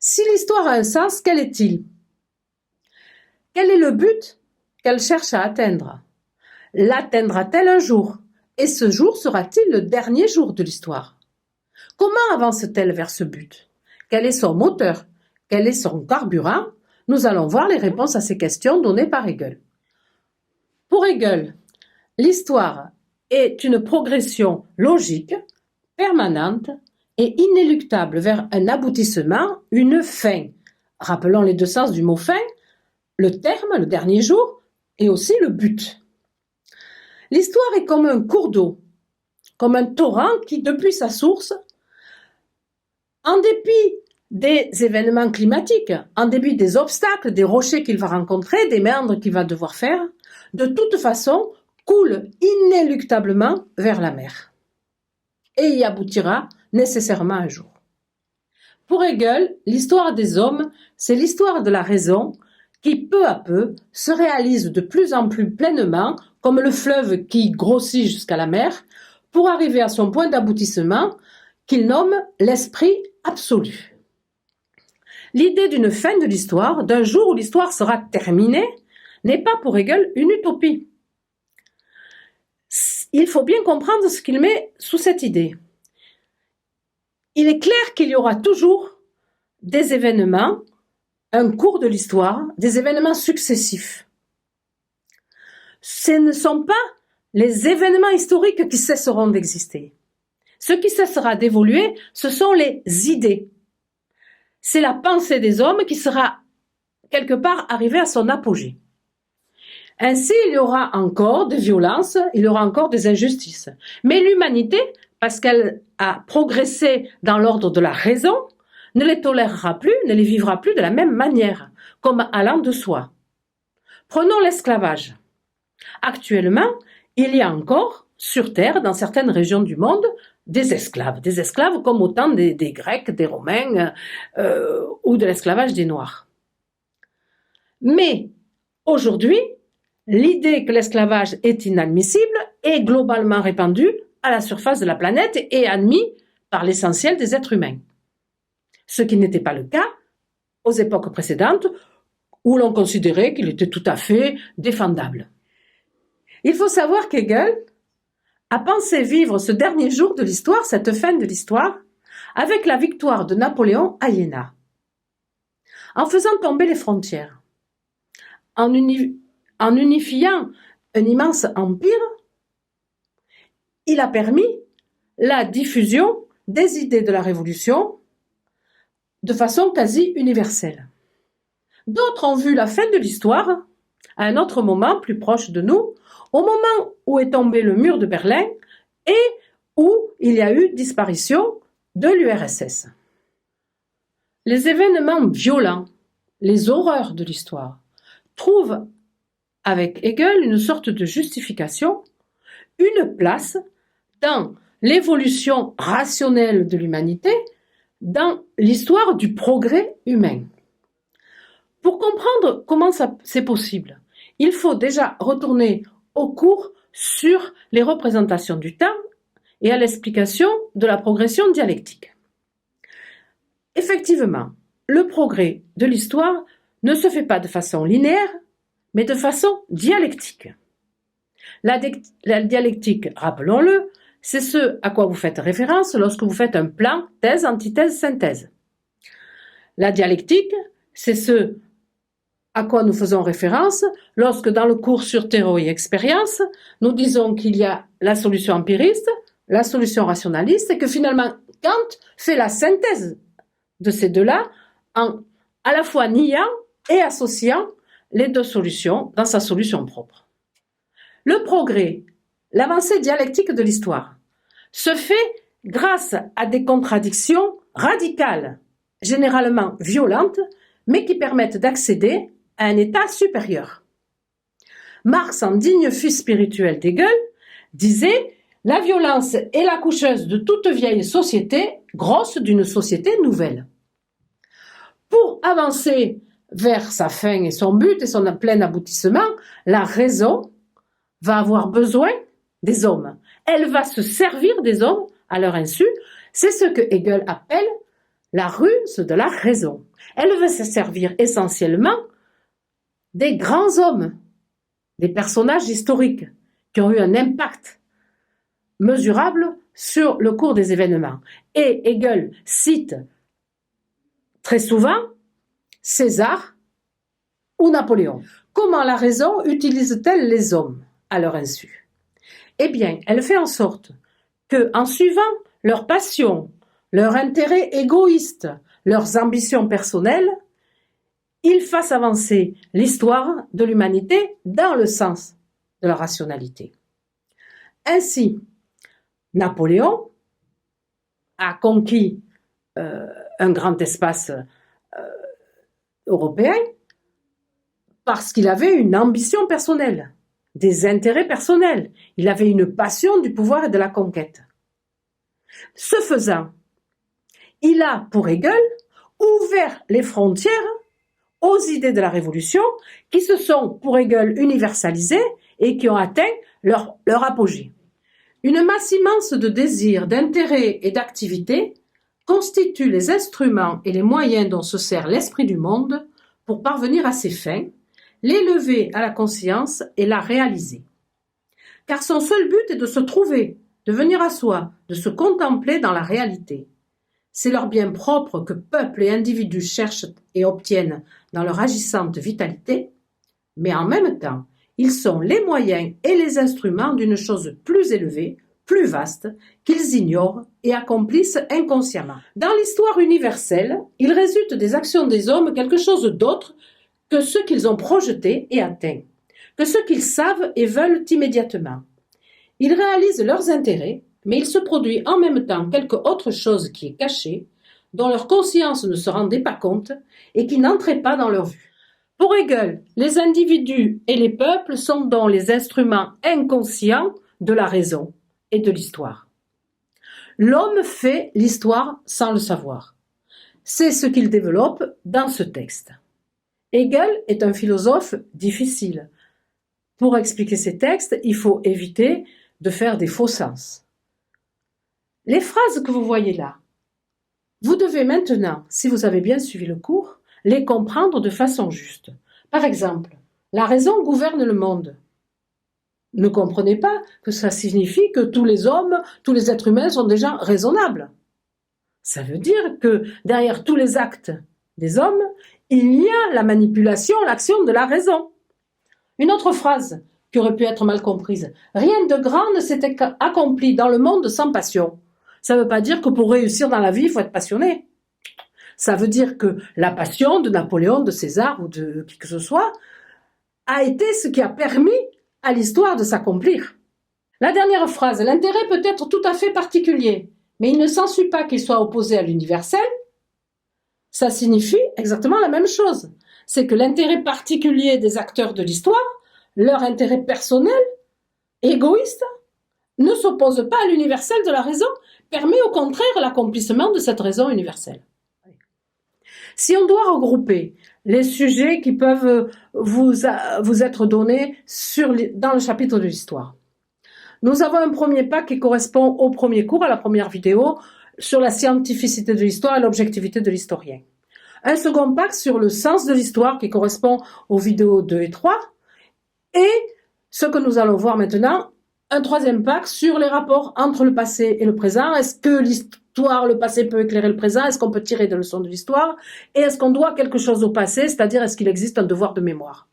Si l'histoire a un sens, quel est-il? Quel est le but qu'elle cherche à atteindre? L'atteindra-t-elle un jour? Et ce jour sera-t-il le dernier jour de l'histoire? Comment avance-t-elle vers ce but? Quel est son moteur? Quel est son carburant? Nous allons voir les réponses à ces questions données par Hegel. Pour Hegel, l'histoire est une progression logique, permanente et inéluctable vers un aboutissement, une fin. Rappelons les deux sens du mot fin, le terme, le dernier jour, et aussi le but. L'histoire est comme un cours d'eau, comme un torrent qui, depuis sa source, en dépit des événements climatiques, en dépit des obstacles, des rochers qu'il va rencontrer, des méandres qu'il va devoir faire, de toute façon, coule inéluctablement vers la mer. Et y aboutira nécessairement un jour. Pour Hegel, l'histoire des hommes, c'est l'histoire de la raison qui, peu à peu, se réalise de plus en plus pleinement, comme le fleuve qui grossit jusqu'à la mer, pour arriver à son point d'aboutissement, qu'il nomme l'esprit absolu. L'idée d'une fin de l'histoire, d'un jour où l'histoire sera terminée, n'est pas pour Hegel une utopie. Il faut bien comprendre ce qu'il met sous cette idée. Il est clair qu'il y aura toujours des événements, un cours de l'histoire, des événements successifs. Ce ne sont pas les événements historiques qui cesseront d'exister. Ce qui cessera d'évoluer, ce sont les idées. C'est la pensée des hommes qui sera quelque part arrivée à son apogée. Ainsi, il y aura encore des violences, il y aura encore des injustices. Mais l'humanité, parce qu'elle a progressé dans l'ordre de la raison, ne les tolérera plus, ne les vivra plus de la même manière, comme allant de soi. Prenons l'esclavage. Actuellement, il y a encore, sur Terre, dans certaines régions du monde, des esclaves comme au temps des Grecs, des Romains, ou de l'esclavage des Noirs. Mais, aujourd'hui, l'idée que l'esclavage est inadmissible est globalement répandue à la surface de la planète et admise par l'essentiel des êtres humains. Ce qui n'était pas le cas aux époques précédentes où l'on considérait qu'il était tout à fait défendable. Il faut savoir qu'Hegel a pensé vivre ce dernier jour de l'histoire, cette fin de l'histoire, avec la victoire de Napoléon à Iéna. En faisant tomber les frontières, en unifiant un immense empire, il a permis la diffusion des idées de la Révolution de façon quasi universelle. D'autres ont vu la fin de l'histoire à un autre moment plus proche de nous, au moment où est tombé le mur de Berlin et où il y a eu disparition de l'URSS. Les événements violents, les horreurs de l'histoire, trouvent avec Hegel une sorte de justification, une place dans l'évolution rationnelle de l'humanité, dans l'histoire du progrès humain. Pour comprendre comment c'est possible, il faut déjà retourner au cours sur les représentations du temps et à l'explication de la progression dialectique. Effectivement, le progrès de l'histoire ne se fait pas de façon linéaire, mais de façon dialectique. La dialectique, rappelons-le, c'est ce à quoi vous faites référence lorsque vous faites un plan thèse, antithèse, synthèse. La dialectique, c'est ce à quoi nous faisons référence lorsque dans le cours sur théorie et expérience, nous disons qu'il y a la solution empiriste, la solution rationaliste, et que finalement Kant fait la synthèse de ces deux-là en à la fois niant et associant les deux solutions dans sa solution propre. Le progrès, l'avancée dialectique de l'histoire, se fait grâce à des contradictions radicales, généralement violentes, mais qui permettent d'accéder à un état supérieur. Marx, en digne fils spirituel d'Hegel, disait « La violence est la coucheuse de toute vieille société, grosse d'une société nouvelle ». Pour avancer vers sa fin et son but et son plein aboutissement, la raison va avoir besoin des hommes. Elle va se servir des hommes à leur insu. C'est ce que Hegel appelle la ruse de la raison. Elle veut se servir essentiellement des grands hommes, des personnages historiques qui ont eu un impact mesurable sur le cours des événements. Et Hegel cite très souvent César ou Napoléon. Comment la raison utilise-t-elle les hommes à leur insu? Eh bien, elle fait en sorte que, en suivant leurs passions, leurs intérêts égoïstes, leurs ambitions personnelles, ils fassent avancer l'histoire de l'humanité dans le sens de la rationalité. Ainsi, Napoléon a conquis un grand espace européen parce qu'il avait une ambition personnelle, des intérêts personnels. Il avait une passion du pouvoir et de la conquête. Ce faisant, il a, pour Hegel, ouvert les frontières aux idées de la Révolution qui se sont, pour Hegel, universalisées et qui ont atteint leur apogée. Une masse immense de désirs, d'intérêts et d'activités constituent les instruments et les moyens dont se sert l'esprit du monde pour parvenir à ses fins, l'élever à la conscience et la réaliser. Car son seul but est de se trouver, de venir à soi, de se contempler dans la réalité. C'est leur bien propre que peuples et individus cherchent et obtiennent dans leur agissante vitalité, mais en même temps, ils sont les moyens et les instruments d'une chose plus élevée, plus vaste, qu'ils ignorent et accomplissent inconsciemment. Dans l'histoire universelle, il résulte des actions des hommes quelque chose d'autre que ce qu'ils ont projeté et atteint, que ce qu'ils savent et veulent immédiatement. Ils réalisent leurs intérêts, mais il se produit en même temps quelque autre chose qui est cachée, dont leur conscience ne se rendait pas compte et qui n'entrait pas dans leur vue. Pour Hegel, les individus et les peuples sont donc les instruments inconscients de la raison et de l'histoire. L'homme fait l'histoire sans le savoir. C'est ce qu'il développe dans ce texte. Hegel est un philosophe difficile. Pour expliquer ces textes, il faut éviter de faire des faux sens. Les phrases que vous voyez là, vous devez maintenant, si vous avez bien suivi le cours, les comprendre de façon juste. Par exemple, la raison gouverne le monde. Ne comprenez pas que ça signifie que tous les hommes, tous les êtres humains sont des gens raisonnables. Ça veut dire que derrière tous les actes des hommes, il y a la manipulation, l'action de la raison. Une autre phrase qui aurait pu être mal comprise. Rien de grand ne s'est accompli dans le monde sans passion. Ça ne veut pas dire que pour réussir dans la vie, il faut être passionné. Ça veut dire que la passion de Napoléon, de César ou de qui que ce soit a été ce qui a permis à l'histoire de s'accomplir. La dernière phrase, l'intérêt peut être tout à fait particulier, mais il ne s'ensuit pas qu'il soit opposé à l'universel. Ça signifie exactement la même chose. C'est que l'intérêt particulier des acteurs de l'histoire, leur intérêt personnel, égoïste, ne s'oppose pas à l'universel de la raison, permet au contraire l'accomplissement de cette raison universelle. Si on doit regrouper les sujets qui peuvent vous être donnés dans le chapitre de l'histoire, nous avons un premier pas qui correspond au premier cours, à la première vidéo, sur la scientificité de l'histoire et l'objectivité de l'historien. Un second pack sur le sens de l'histoire qui correspond aux vidéos 2 et 3. Et ce que nous allons voir maintenant, un troisième pack sur les rapports entre le passé et le présent. Est-ce que l'histoire, le passé peut éclairer le présent? Est-ce qu'on peut tirer des leçons de l'histoire? Et est-ce qu'on doit quelque chose au passé? C'est-à-dire, est-ce qu'il existe un devoir de mémoire?